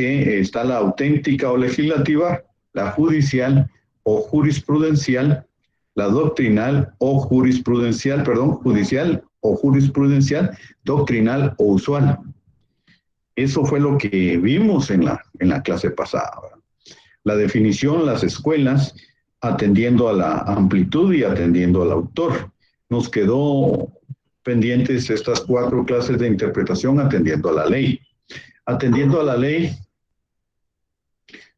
que está la auténtica o legislativa, la judicial o jurisprudencial, la doctrinal o jurisprudencial, judicial o jurisprudencial, doctrinal o usual. Eso fue lo que vimos en la clase pasada. La definición, las escuelas, atendiendo a la amplitud y atendiendo al autor. Nos quedó pendientes estas 4 clases de interpretación atendiendo a la ley. Atendiendo a la ley,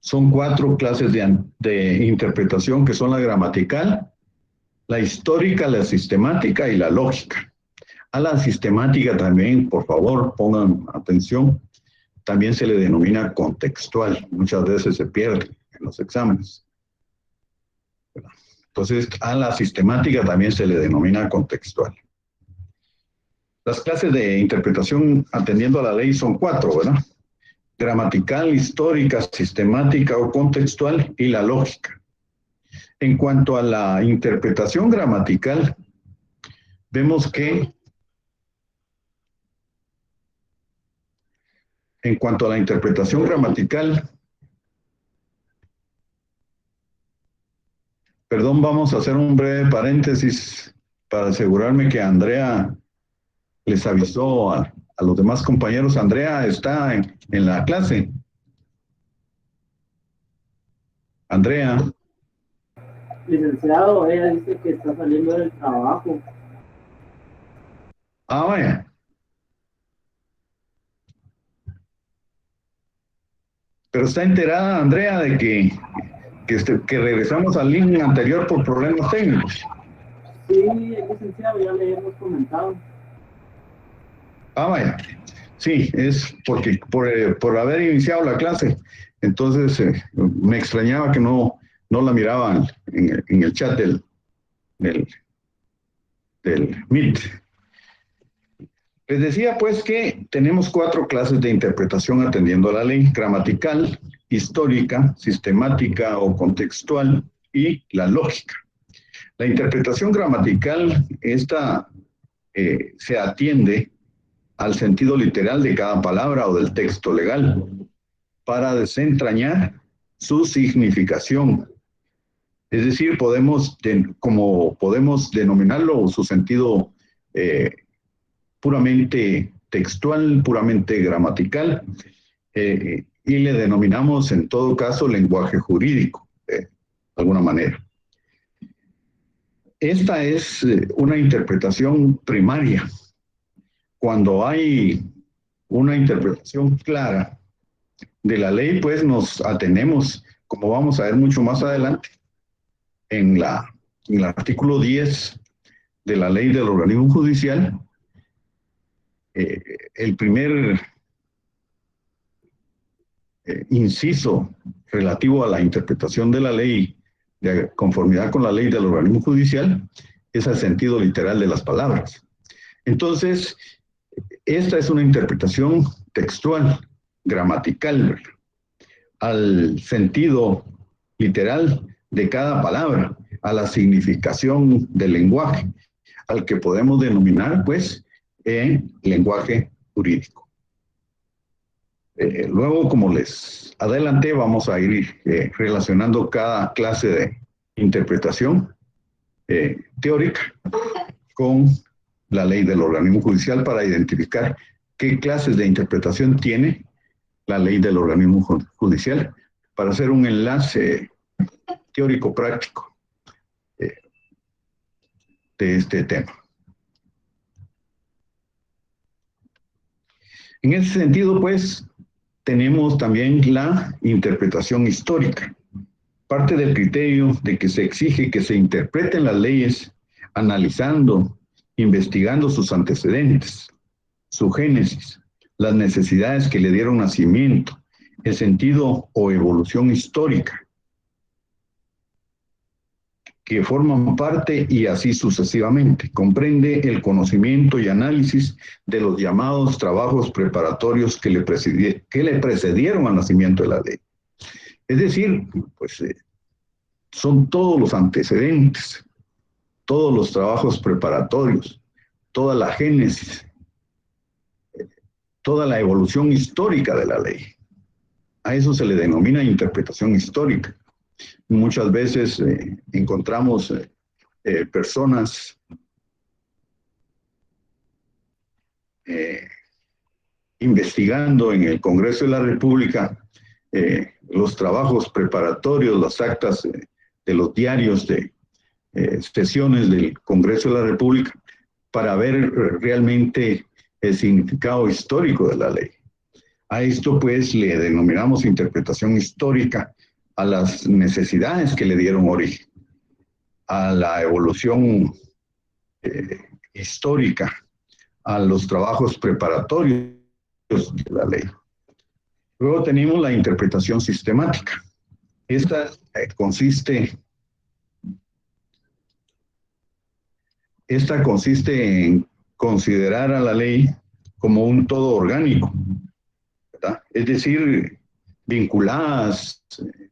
son 4 clases de interpretación que son la gramatical, la histórica, la sistemática y la lógica. A la sistemática también, por favor, pongan atención, también se le denomina contextual. Muchas veces se pierde en los exámenes. Entonces, a la sistemática también se le denomina contextual. Las clases de interpretación atendiendo a la ley son 4, ¿verdad? Gramatical, histórica, sistemática o contextual y la lógica. En cuanto a la interpretación gramatical, vemos que en cuanto a la interpretación gramatical, perdón, vamos a hacer un breve paréntesis para asegurarme que Andrea les avisó a los demás compañeros. Andrea está en la clase. Andrea. Licenciado, ella dice que está saliendo del trabajo. Ah, vaya. Pero está enterada, Andrea, de que regresamos al link anterior por problemas técnicos. Sí, licenciado, ya le hemos comentado. Ah, vaya. Sí, es porque por haber iniciado la clase. Entonces me extrañaba que no la miraban en el chat del Meet. Les decía pues que tenemos 4 clases de interpretación atendiendo a la ley: gramatical, histórica, sistemática o contextual y la lógica. La interpretación gramatical, esta se atiende al sentido literal de cada palabra o del texto legal para desentrañar su significación. Es decir, podemos denominarlo su sentido puramente textual, puramente gramatical, y le denominamos en todo caso lenguaje jurídico, de alguna manera. Esta es una interpretación primaria. Cuando hay una interpretación clara de la ley, pues nos atenemos, como vamos a ver mucho más adelante, en el artículo 10 de la ley del organismo judicial. El primer inciso relativo a la interpretación de la ley de conformidad con la ley del organismo judicial es el sentido literal de las palabras. Entonces, esta es una interpretación textual, gramatical, al sentido literal de cada palabra, a la significación del lenguaje, al que podemos denominar, pues, lenguaje jurídico. Luego, como les adelanté, vamos a ir relacionando cada clase de interpretación teórica con la ley del organismo judicial para identificar qué clases de interpretación tiene la ley del organismo judicial, para hacer un enlace teórico práctico de este tema. En ese sentido, pues, tenemos también la interpretación histórica. Parte del criterio de que se exige que se interpreten las leyes analizando, investigando sus antecedentes, su génesis, las necesidades que le dieron nacimiento, el sentido o evolución histórica, que forman parte y así sucesivamente. Comprende el conocimiento y análisis de los llamados trabajos preparatorios que le precedieron al nacimiento de la ley. Es decir, pues son todos los antecedentes, todos los trabajos preparatorios, toda la génesis, toda la evolución histórica de la ley. A eso se le denomina interpretación histórica. Muchas veces encontramos personas investigando en el Congreso de la República los trabajos preparatorios, las actas de los diarios de sesiones del Congreso de la República para ver realmente el significado histórico de la ley. A esto pues le denominamos interpretación histórica a las necesidades que le dieron origen, a la evolución histórica, a los trabajos preparatorios de la ley. Luego tenemos la interpretación sistemática. Esta consiste en considerar a la ley como un todo orgánico, ¿verdad? Es decir, vinculadas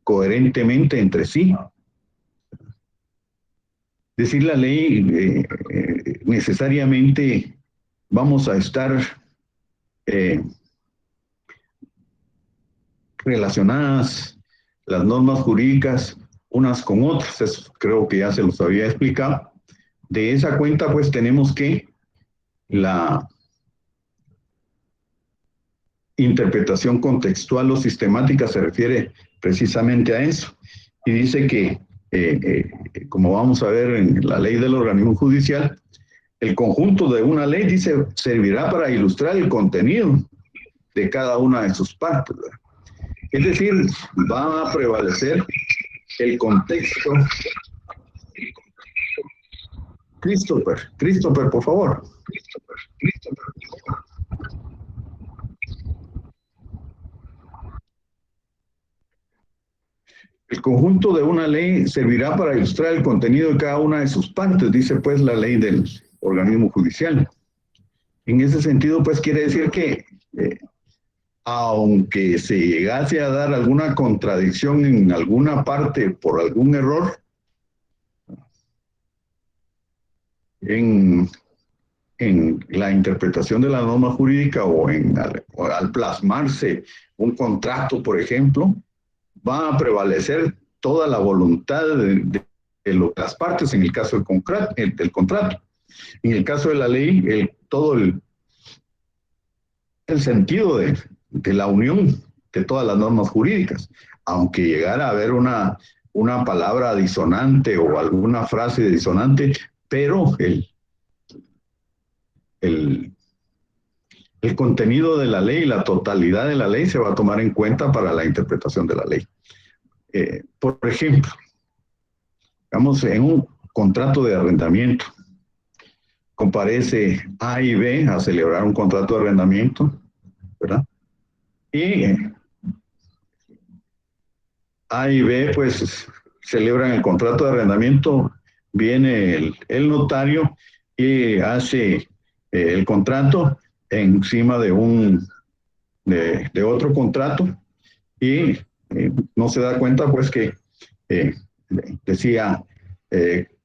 coherentemente entre sí. Es decir, la ley necesariamente vamos a estar relacionadas las normas jurídicas unas con otras. Eso creo que ya se los había explicado. De esa cuenta, pues tenemos que la interpretación contextual o sistemática se refiere precisamente a eso. Y dice que, como vamos a ver en la ley del organismo judicial, el conjunto de una ley, dice, servirá para ilustrar el contenido de cada una de sus partes, ¿verdad? Es decir, va a prevalecer el contexto. Christopher, por favor. El conjunto de una ley servirá para ilustrar el contenido de cada una de sus partes, dice pues la ley del organismo judicial. En ese sentido, pues quiere decir que aunque se llegase a dar alguna contradicción en alguna parte por algún error, en la interpretación de la norma jurídica o al plasmarse un contrato, por ejemplo, va a prevalecer toda la voluntad de las partes en el caso del contrato. En el caso de la ley, todo el sentido de la unión de todas las normas jurídicas, aunque llegara a haber una palabra disonante o alguna frase disonante, pero el contenido de la ley, la totalidad de la ley se va a tomar en cuenta para la interpretación de la ley. Por ejemplo, digamos, en un contrato de arrendamiento, comparece A y B a celebrar un contrato de arrendamiento, ¿verdad? Y A y B, pues, celebran el contrato de arrendamiento, viene el notario y hace el contrato encima de otro contrato y no se da cuenta, pues, que decía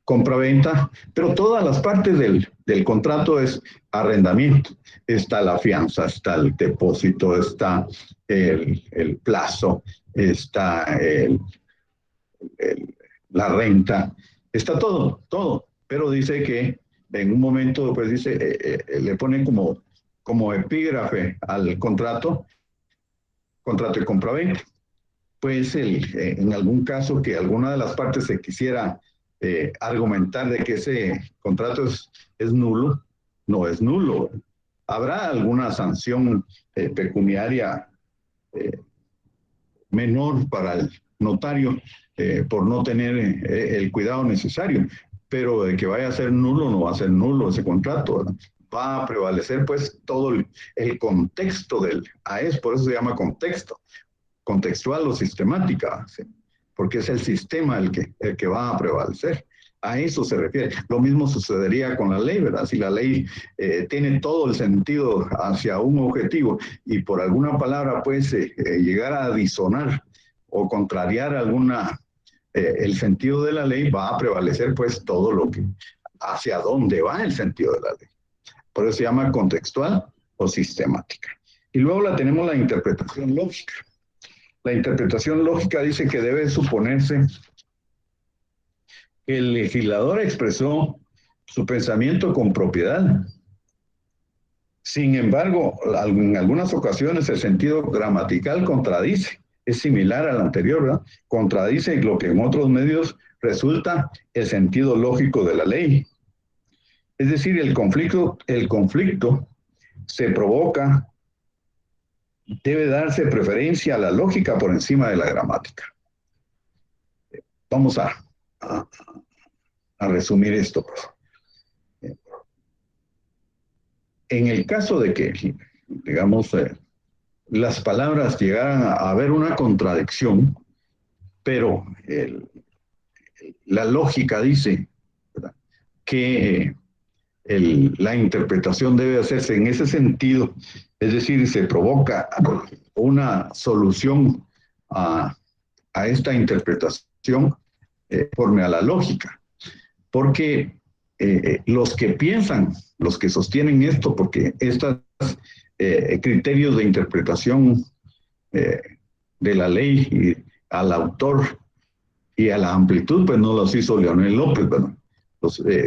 compra-venta, pero todas las partes del contrato es arrendamiento. Está la fianza, está el depósito, está el plazo, está la renta, está todo. Pero dice que en un momento, pues dice, le ponen como epígrafe al contrato de compra-venta. Pues en algún caso que alguna de las partes se quisiera argumentar de que ese contrato es nulo, no es nulo. Habrá alguna sanción pecuniaria menor para el notario por no tener el cuidado necesario, pero de que vaya a ser nulo, no va a ser nulo ese contrato, ¿verdad? Va a prevalecer pues todo el contexto del AES, por eso se llama contexto, contextual o sistemática, ¿sí? Porque es el sistema el que va a prevalecer. A eso se refiere. Lo mismo sucedería con la ley, ¿verdad? Si la ley tiene todo el sentido hacia un objetivo y por alguna palabra puede llegar a disonar o contrariar el sentido de la ley, va a prevalecer pues todo lo que, hacia dónde va el sentido de la ley. Por eso se llama contextual o sistemática. Y luego tenemos la interpretación lógica. La interpretación lógica dice que debe suponerse que el legislador expresó su pensamiento con propiedad. Sin embargo, en algunas ocasiones el sentido gramatical contradice, es similar al anterior, ¿verdad? Contradice lo que en otros medios resulta el sentido lógico de la ley. Es decir, el conflicto se provoca, debe darse preferencia a la lógica por encima de la gramática. Vamos a resumir esto, pues. En el caso de que, digamos, las palabras llegaran a haber una contradicción, pero la lógica dice, ¿verdad?, que la interpretación debe hacerse en ese sentido, es decir, se provoca una solución a esta interpretación conforme a la lógica, porque los que piensan, los que sostienen esto, porque estos criterios de interpretación de la ley y al autor y a la amplitud, pues no los hizo Leonel López, ¿verdad?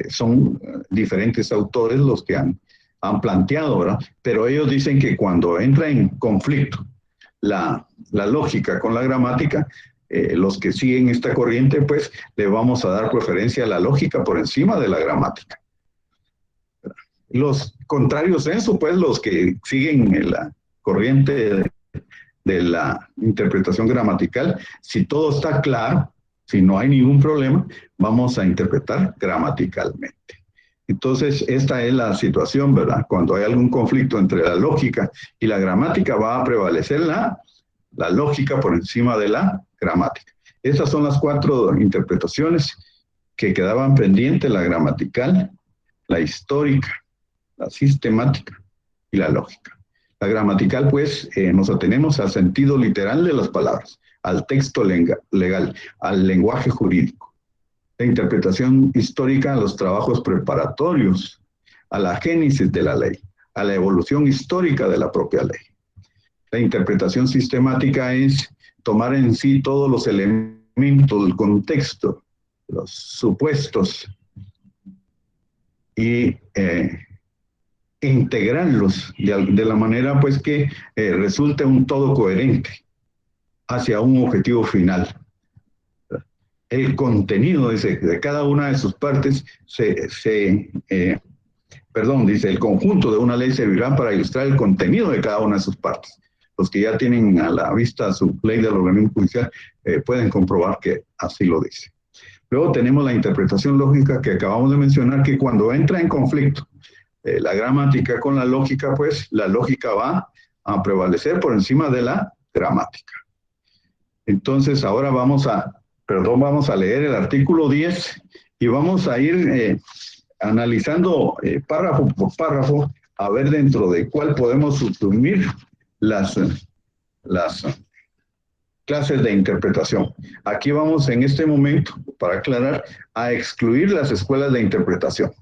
Son diferentes autores los que han planteado, ¿verdad? Pero ellos dicen que cuando entra en conflicto la lógica con la gramática, los que siguen esta corriente, pues le vamos a dar preferencia a la lógica por encima de la gramática. Los contrarios en eso, pues los que siguen la corriente de la interpretación gramatical, si todo está claro, si no hay ningún problema, vamos a interpretar gramaticalmente. Entonces, esta es la situación, ¿verdad? Cuando hay algún conflicto entre la lógica y la gramática, va a prevalecer la lógica por encima de la gramática. Estas son las 4 interpretaciones que quedaban pendientes: la gramatical, la histórica, la sistemática y la lógica. La gramatical, pues, nos atenemos al sentido literal de las palabras, al texto legal, al lenguaje jurídico. La interpretación histórica, a los trabajos preparatorios, a la génesis de la ley, a la evolución histórica de la propia ley. La interpretación sistemática es tomar en sí todos los elementos, el contexto, los supuestos y integrarlos de la manera, pues, que resulte un todo coherente hacia un objetivo final. El contenido de cada una de sus partes dice, el conjunto de una ley servirá para ilustrar el contenido de cada una de sus partes. Los que ya tienen a la vista su ley del organismo judicial pueden comprobar que así lo dice. Luego tenemos la interpretación lógica que acabamos de mencionar, que cuando entra en conflicto la gramática con la lógica, pues la lógica va a prevalecer por encima de la gramática. Entonces ahora vamos a leer el artículo 10 y vamos a ir analizando párrafo por párrafo, a ver dentro de cuál podemos suprimir las clases de interpretación. Aquí vamos en este momento, para aclarar, a excluir las escuelas de interpretación.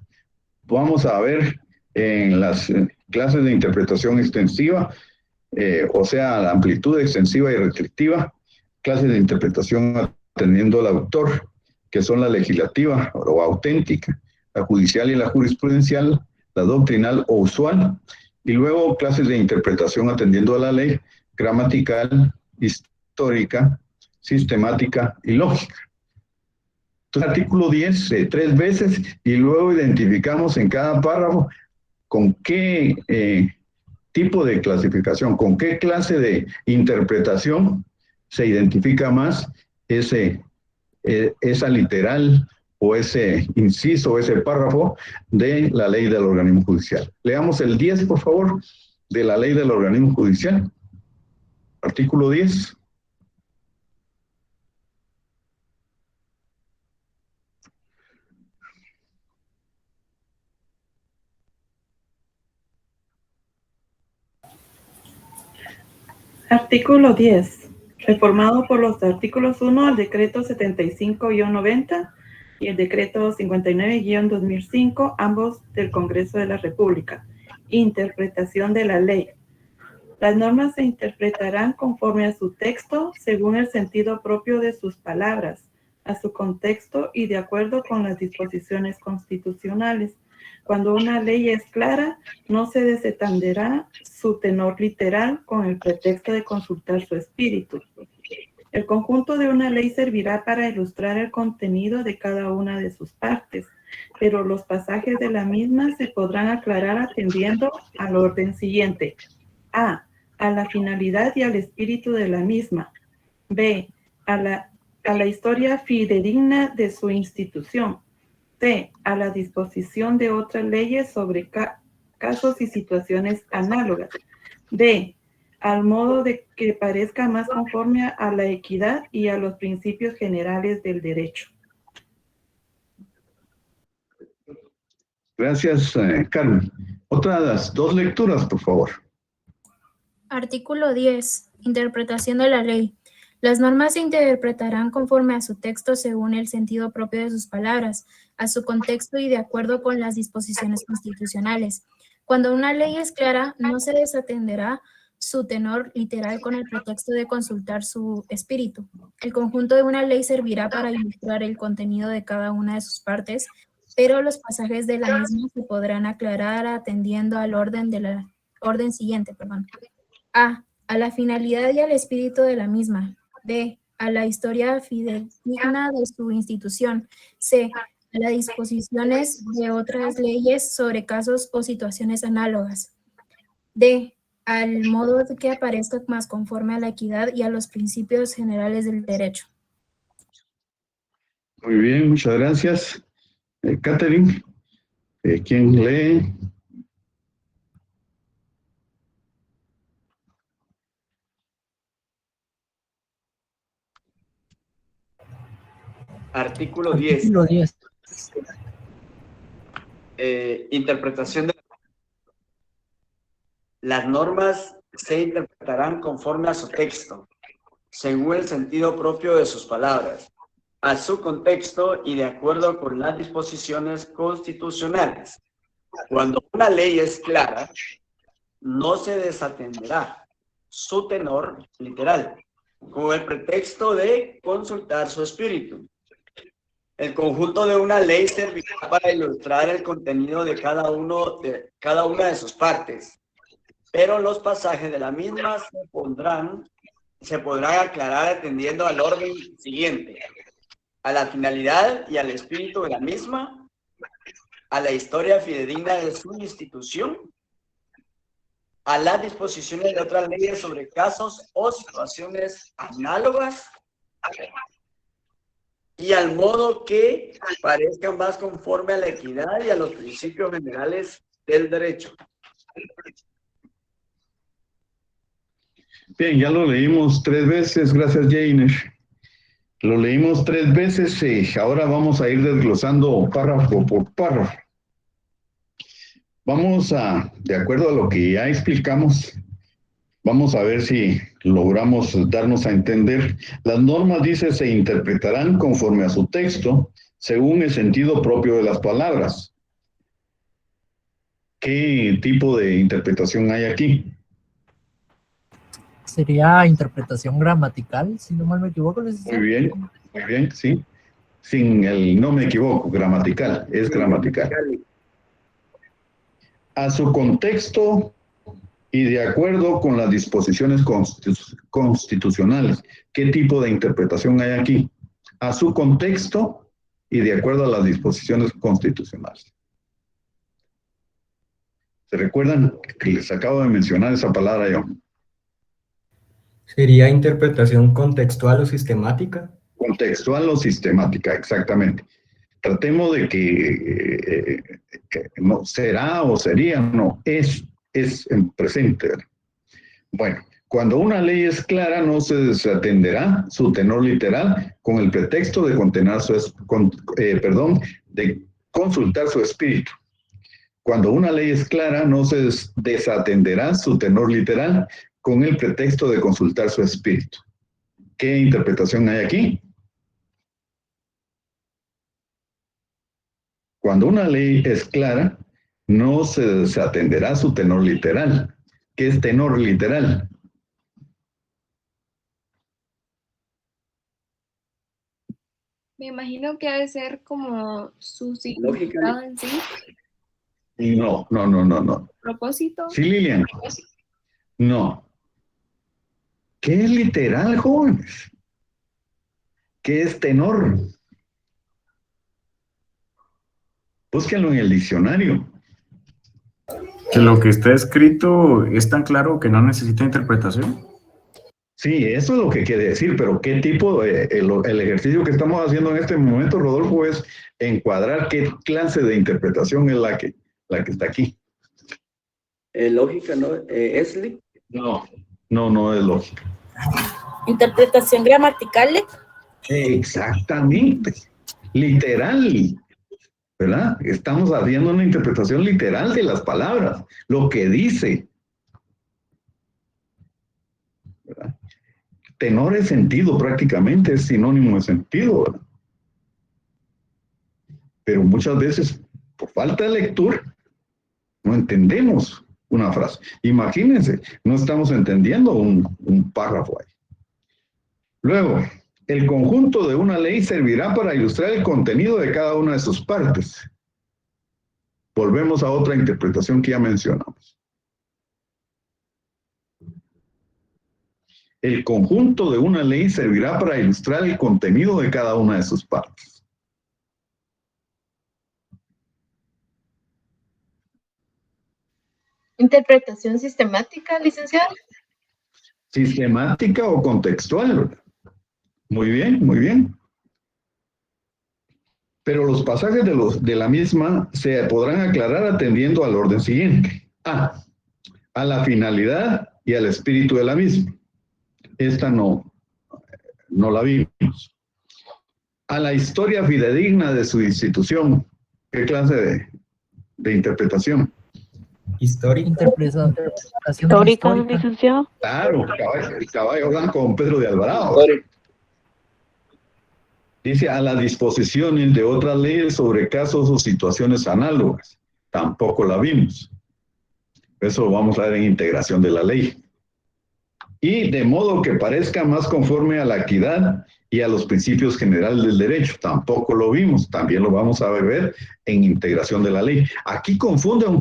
Vamos a ver en las clases de interpretación extensiva, o sea, la amplitud extensiva y restrictiva, clases de interpretación atendiendo al autor, que son la legislativa o auténtica, la judicial y la jurisprudencial, la doctrinal o usual, y luego clases de interpretación atendiendo a la ley, gramatical, histórica, sistemática y lógica. Entonces, artículo 10, 3 veces, y luego identificamos en cada párrafo con qué tipo de clasificación, con qué clase de interpretación se identifica más esa literal o ese inciso o ese párrafo de la ley del organismo judicial. Leamos el 10, por favor, de la ley del organismo judicial. Artículo 10. Artículo 10. Reformado por los artículos 1 al decreto 75-90 y el decreto 59-2005, ambos del Congreso de la República. Interpretación de la ley. Las normas se interpretarán conforme a su texto, según el sentido propio de sus palabras, a su contexto y de acuerdo con las disposiciones constitucionales. Cuando una ley es clara, no se desatenderá su tenor literal con el pretexto de consultar su espíritu. El conjunto de una ley servirá para ilustrar el contenido de cada una de sus partes, pero los pasajes de la misma se podrán aclarar atendiendo al orden siguiente. A la finalidad y al espíritu de la misma. B, a la historia fidedigna de su institución. C, a la disposición de otras leyes sobre casos y situaciones análogas. D, al modo de que parezca más conforme a la equidad y a los principios generales del derecho. Gracias, Carmen. Otras dos lecturas, por favor. Artículo 10. Interpretación de la ley. Las normas se interpretarán conforme a su texto según el sentido propio de sus palabras, a su contexto y de acuerdo con las disposiciones constitucionales. Cuando una ley es clara, no se desatenderá su tenor literal con el pretexto de consultar su espíritu. El conjunto de una ley servirá para ilustrar el contenido de cada una de sus partes, pero los pasajes de la misma se podrán aclarar atendiendo al orden siguiente. A la finalidad y al espíritu de la misma. B, a la historia fidedigna de su institución. C, a las disposiciones de otras leyes sobre casos o situaciones análogas. D, al modo de que aparezca más conforme a la equidad y a los principios generales del derecho. Muy bien, muchas gracias. Catherine, ¿quién lee? Artículo 10. Interpretación de las normas se interpretarán conforme a su texto, según el sentido propio de sus palabras, a su contexto y de acuerdo con las disposiciones constitucionales. Cuando una ley es clara, no se desatenderá su tenor literal, con el pretexto de consultar su espíritu. El conjunto de una ley servirá para ilustrar el contenido de cada una de sus partes, pero los pasajes de la misma se podrán aclarar atendiendo al orden siguiente: a la finalidad y al espíritu de la misma, a la historia fidedigna de su institución, a las disposiciones de otras leyes sobre casos o situaciones análogas, y al modo que parezcan más conforme a la equidad y a los principios generales del derecho. Bien, ya lo leímos 3 veces, gracias Jainer. Lo leímos 3 veces y ahora vamos a ir desglosando párrafo por párrafo. Vamos de acuerdo a lo que ya explicamos, vamos a ver si logramos darnos a entender. Las normas, dice, se interpretarán conforme a su texto, según el sentido propio de las palabras. ¿Qué tipo de interpretación hay aquí? Sería interpretación gramatical, si no mal me equivoco. Muy bien, sí. Sin el no me equivoco, gramatical, es gramatical. A su contexto y de acuerdo con las disposiciones constitucionales. ¿Qué tipo de interpretación hay aquí? A su contexto y de acuerdo a las disposiciones constitucionales. ¿Se recuerdan que les acabo de mencionar esa palabra yo? ¿Sería interpretación contextual o sistemática? Contextual o sistemática, exactamente. Tratemos de que no será o sería, no, es en presente. Bueno, cuando una ley es clara, no se desatenderá su tenor literal con el pretexto de de consultar su espíritu. Cuando una ley es clara, no se desatenderá su tenor literal con el pretexto de consultar su espíritu. ¿Qué interpretación hay aquí? Cuando una ley es clara, no se desatenderá su tenor literal ¿Qué es tenor literal? Me imagino que ha de ser como su Lógica. significado en sí, No. propósito. Sí, Lilian. No. ¿Qué es literal, jóvenes? ¿Qué es tenor? Búsquenlo en el diccionario. Que lo que está escrito es tan claro que no necesita interpretación. Sí, eso es lo que quiere decir, pero ¿qué tipo el ejercicio que estamos haciendo en este momento, Rodolfo, es encuadrar qué clase de interpretación es la que está aquí? Lógica, ¿no? ¿Esli? No es lógica. Interpretación gramatical. Exactamente. Literal, ¿verdad? Estamos haciendo una interpretación literal de las palabras, lo que dice, ¿verdad? Tenor es sentido, prácticamente es sinónimo de sentido, ¿verdad? Pero muchas veces, por falta de lectura, no entendemos una frase. Imagínense, no estamos entendiendo un párrafo ahí. Luego, el conjunto de una ley servirá para ilustrar el contenido de cada una de sus partes. Volvemos a otra interpretación que ya mencionamos. El conjunto de una ley servirá para ilustrar el contenido de cada una de sus partes. Interpretación sistemática, licenciado. Sistemática o contextual. Muy bien. Pero los pasajes de la misma se podrán aclarar atendiendo al orden siguiente. A la finalidad y al espíritu de la misma. Esta no la vimos. A la historia fidedigna de su institución. ¿Qué clase de interpretación? Histórica. Interpretación Histórica, histórica. licenciado. Claro, el caballo blanco don Pedro de Alvarado. Dice, a las disposiciones de otras leyes sobre casos o situaciones análogas. Tampoco la vimos. Eso lo vamos a ver en integración de la ley. Y de modo que parezca más conforme a la equidad y a los principios generales del derecho. Tampoco lo vimos. También lo vamos a ver en integración de la ley. Aquí confundieron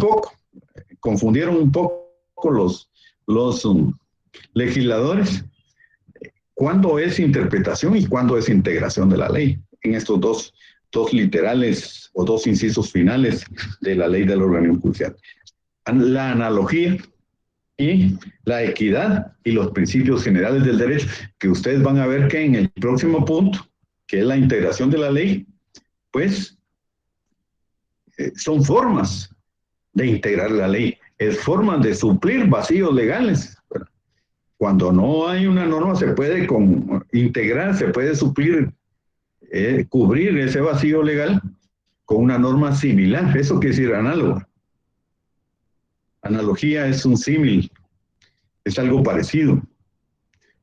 un poco los legisladores. ¿Cuándo es interpretación y cuándo es integración de la ley? En estos dos literales o dos incisos finales de la ley del organismo judicial. La analogía y la equidad y los principios generales del derecho, que ustedes van a ver que en el próximo punto, que es la integración de la ley, pues son formas de integrar la ley, es formas de suplir vacíos legales. Cuando no hay una norma se puede integrar, se puede suplir, cubrir ese vacío legal con una norma similar. Eso quiere decir análoga. Analogía es un símil, es algo parecido.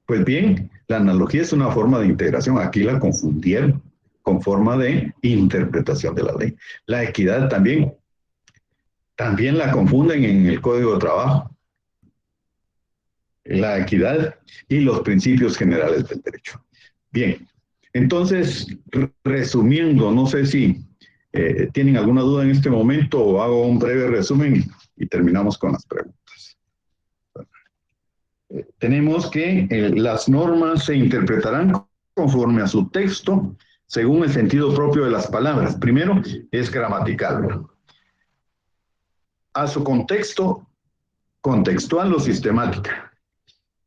Pues bien, la analogía es una forma de integración. Aquí la confundieron con forma de interpretación de la ley. La equidad también la confunden en el Código de Trabajo. La equidad y los principios generales del derecho. Bien, entonces, resumiendo, no sé si tienen alguna duda en este momento o hago un breve resumen y terminamos con las preguntas. Tenemos que las normas se interpretarán conforme a su texto, según el sentido propio de las palabras. Primero, es gramatical. A su contexto, contextual o sistemática.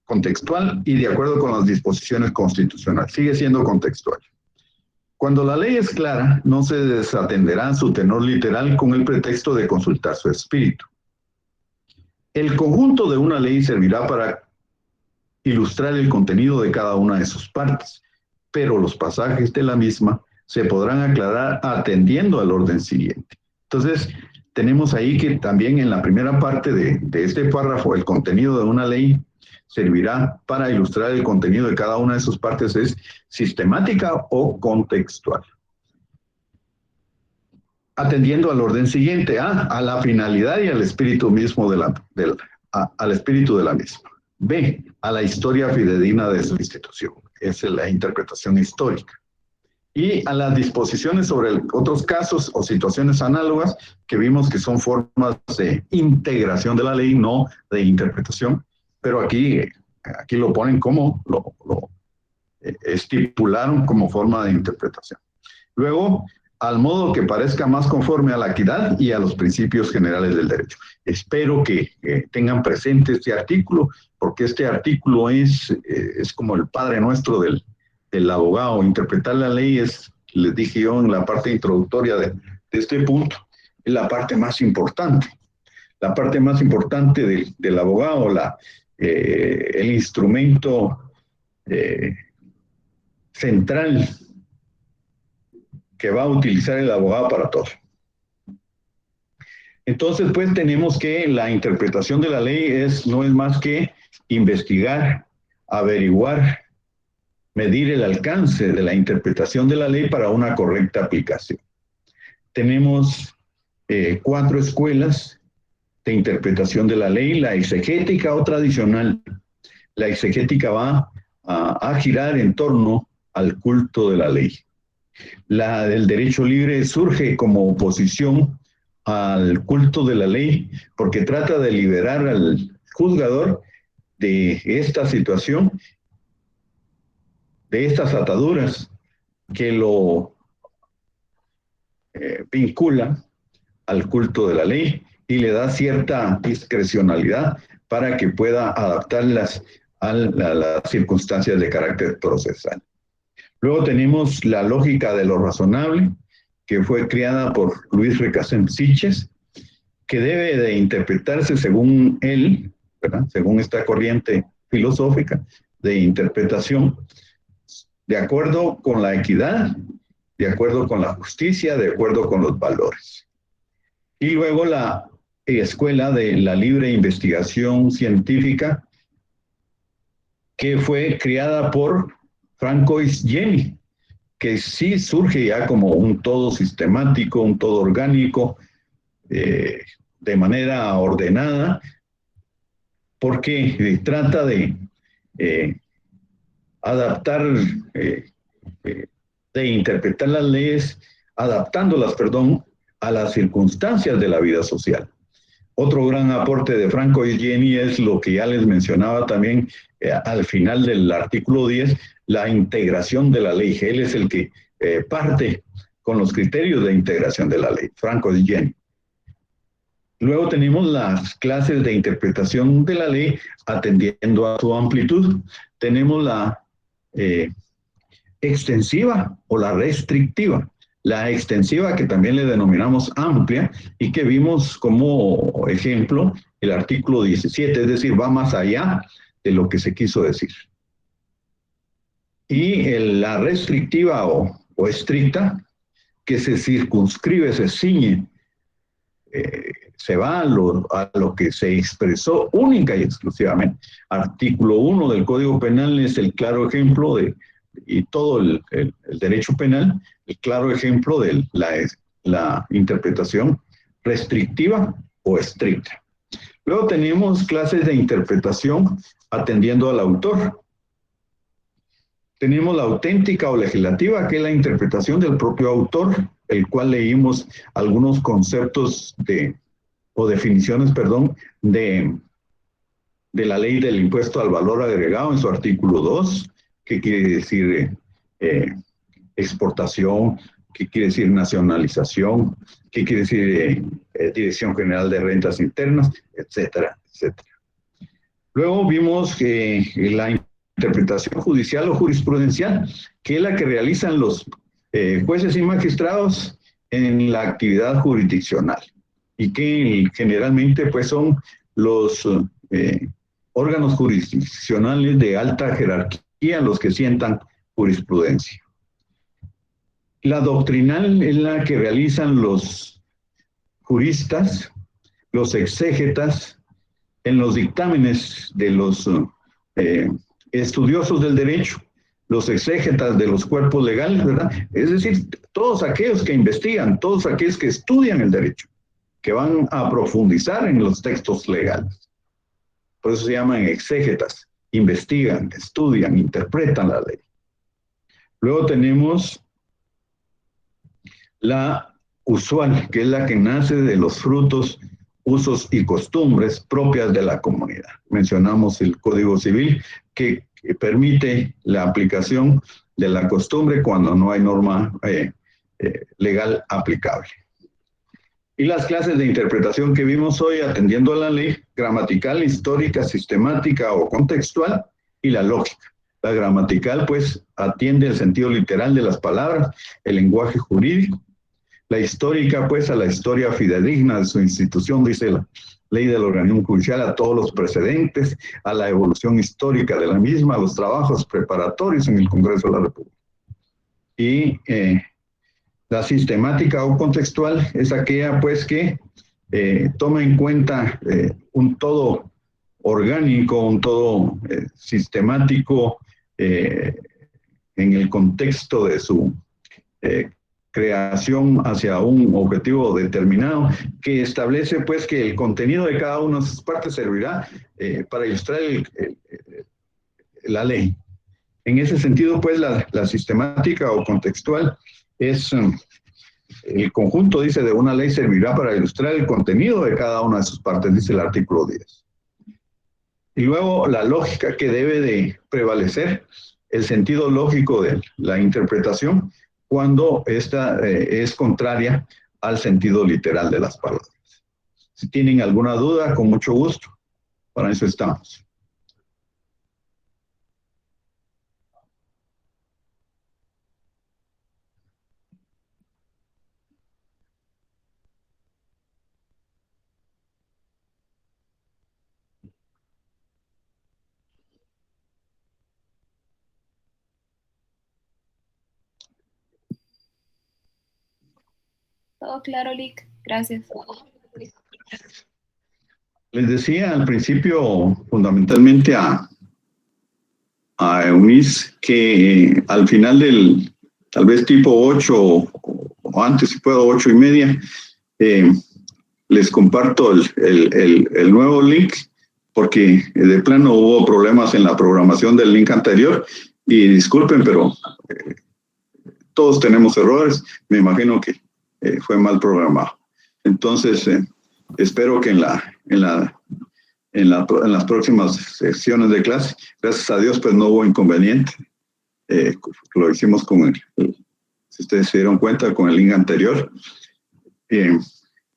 Contextual y de acuerdo con las disposiciones constitucionales. Sigue siendo contextual. Cuando la ley es clara, no se desatenderá su tenor literal con el pretexto de consultar su espíritu. El conjunto de una ley servirá para ilustrar el contenido de cada una de sus partes, pero los pasajes de la misma se podrán aclarar atendiendo al orden siguiente. Entonces, tenemos ahí que también en la primera parte de este párrafo, el contenido de una ley servirá para ilustrar el contenido de cada una de sus partes, es sistemática o contextual. Atendiendo al orden siguiente, a la finalidad y al espíritu mismo al espíritu de la misma. B, a la historia fidedigna de su institución. Esa es la interpretación histórica. Y a las disposiciones sobre otros casos o situaciones análogas que vimos que son formas de integración de la ley, no de interpretación, pero aquí lo ponen como, lo estipularon como forma de interpretación. Luego, al modo que parezca más conforme a la equidad y a los principios generales del derecho. Espero que tengan presente este artículo, porque este artículo es como el Padre Nuestro del abogado. Interpretar la ley es, les dije yo en la parte introductoria de este punto, es la parte más importante. La parte más importante del abogado, el instrumento central que va a utilizar el abogado para todo. Entonces, pues tenemos que la interpretación de la ley no es más que investigar, averiguar, medir el alcance de la interpretación de la ley para una correcta aplicación. Tenemos 4 escuelas de interpretación de la ley: la exegética o tradicional. La exegética va a girar en torno al culto de la ley. La del derecho libre surge como oposición al culto de la ley porque trata de liberar al juzgador de esta situación, de estas ataduras que lo vincula al culto de la ley y le da cierta discrecionalidad para que pueda adaptarlas a las circunstancias de carácter procesal. Luego tenemos la lógica de lo razonable, que fue creada por Luis Recasens Siches, que debe de interpretarse según él, ¿verdad? Según esta corriente filosófica de interpretación, de acuerdo con la equidad, de acuerdo con la justicia, de acuerdo con los valores. Y luego la escuela de la libre investigación científica, que fue creada por Francois Jenny, que sí surge ya como un todo sistemático, un todo orgánico, de manera ordenada, porque trata de adaptar, de interpretar las leyes, adaptándolas, perdón, a las circunstancias de la vida social. Otro gran aporte de Francois Jenny es lo que ya les mencionaba también al final del artículo 10, la integración de la ley. Él es el que parte con los criterios de integración de la ley, Francois Jenny. Luego tenemos las clases de interpretación de la ley atendiendo a su amplitud. Tenemos la extensiva o la restrictiva. La extensiva, que también le denominamos amplia y que vimos como ejemplo el artículo 17, es decir, va más allá de lo que se quiso decir. Y la restrictiva o estricta, que se circunscribe, se ciñe, se va a lo que se expresó única y exclusivamente. Artículo 1 del Código Penal es el claro ejemplo y todo el derecho penal, el claro ejemplo de la interpretación restrictiva o estricta. Luego tenemos clases de interpretación atendiendo al autor. Tenemos la auténtica o legislativa, que es la interpretación del propio autor, el cual leímos algunos conceptos o definiciones, perdón, de la ley del impuesto al valor agregado en su artículo 2, que quiere decir exportación, qué quiere decir nacionalización, qué quiere decir Dirección General de Rentas Internas, etcétera, etcétera. Luego vimos que la interpretación judicial o jurisprudencial, que es la que realizan los jueces y magistrados en la actividad jurisdiccional y que generalmente pues son los órganos jurisdiccionales de alta jerarquía los que sientan jurisprudencia. La doctrinal es la que realizan los juristas, los exégetas, en los dictámenes de los estudiosos del derecho, los exégetas de los cuerpos legales, ¿verdad? Es decir, todos aquellos que investigan, todos aquellos que estudian el derecho, que van a profundizar en los textos legales. Por eso se llaman exégetas. Investigan, estudian, interpretan la ley. Luego tenemos la usual, que es la que nace de los frutos, usos y costumbres propias de la comunidad. Mencionamos el Código Civil, que permite la aplicación de la costumbre cuando no hay norma legal aplicable. Y las clases de interpretación que vimos hoy, atendiendo a la ley gramatical, histórica, sistemática o contextual, y la lógica. La gramatical, pues, atiende el sentido literal de las palabras, el lenguaje jurídico. La histórica, pues, a la historia fidedigna de su institución, dice la ley del organismo judicial, a todos los precedentes, a la evolución histórica de la misma, a los trabajos preparatorios en el Congreso de la República. Y la sistemática o contextual es aquella, pues, que toma en cuenta un todo orgánico, un todo sistemático en el contexto de su creación hacia un objetivo determinado, que establece, pues, que el contenido de cada una de sus partes servirá para ilustrar la ley. En ese sentido, pues, la sistemática o contextual es el conjunto, dice, de una ley servirá para ilustrar el contenido de cada una de sus partes, dice el artículo 10. Y luego la lógica, que debe de prevalecer el sentido lógico de la interpretación cuando esta es contraria al sentido literal de las palabras. Si tienen alguna duda, con mucho gusto, para eso estamos. Todo claro, Lic. Gracias. Les decía al principio, fundamentalmente a Eunice, que al final del, tal vez tipo 8 o antes, si puedo, 8:30, les comparto el nuevo link, porque de plano hubo problemas en la programación del link anterior, y disculpen, pero todos tenemos errores. Me imagino que fue mal programado. Entonces, espero que en las próximas sesiones de clase, gracias a Dios, pues no hubo inconveniente. Lo hicimos con si ustedes se dieron cuenta, con el link anterior.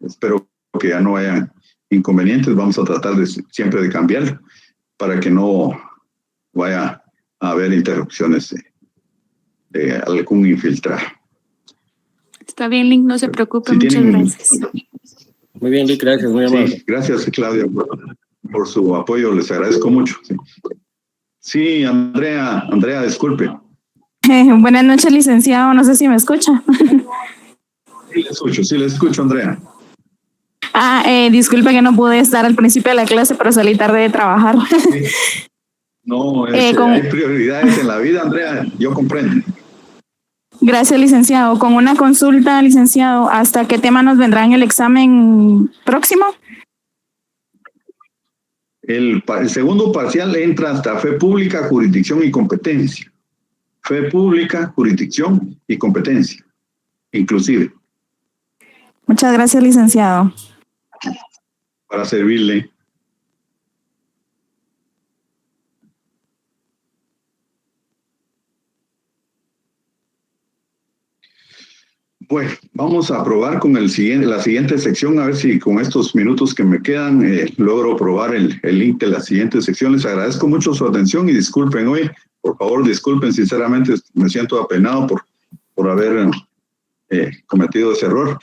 Espero que ya no haya inconvenientes. Vamos a tratar siempre de cambiarlo para que no vaya a haber interrupciones de algún infiltrado. Está bien, Lic, no se preocupe, muchas gracias. Muy bien, Lic, gracias, muy amable. Sí, gracias, Claudia, por su apoyo, les agradezco mucho. Sí, Andrea, disculpe. Buenas noches, licenciado, no sé si me escucha. Sí le escucho, Andrea. Disculpe que no pude estar al principio de la clase, pero salí tarde de trabajar. Sí. No, hay prioridades en la vida, Andrea, yo comprendo. Gracias, licenciado. Con una consulta, licenciado, ¿hasta qué tema nos vendrá en el examen próximo? El segundo parcial entra hasta fe pública, jurisdicción y competencia. Fe pública, jurisdicción y competencia, inclusive. Muchas gracias, licenciado. Para servirle. Bueno, vamos a probar con la siguiente sección, a ver si con estos minutos que me quedan logro probar el link de la siguiente sección. Les agradezco mucho su atención y disculpen hoy, por favor, disculpen, sinceramente me siento apenado por haber cometido ese error.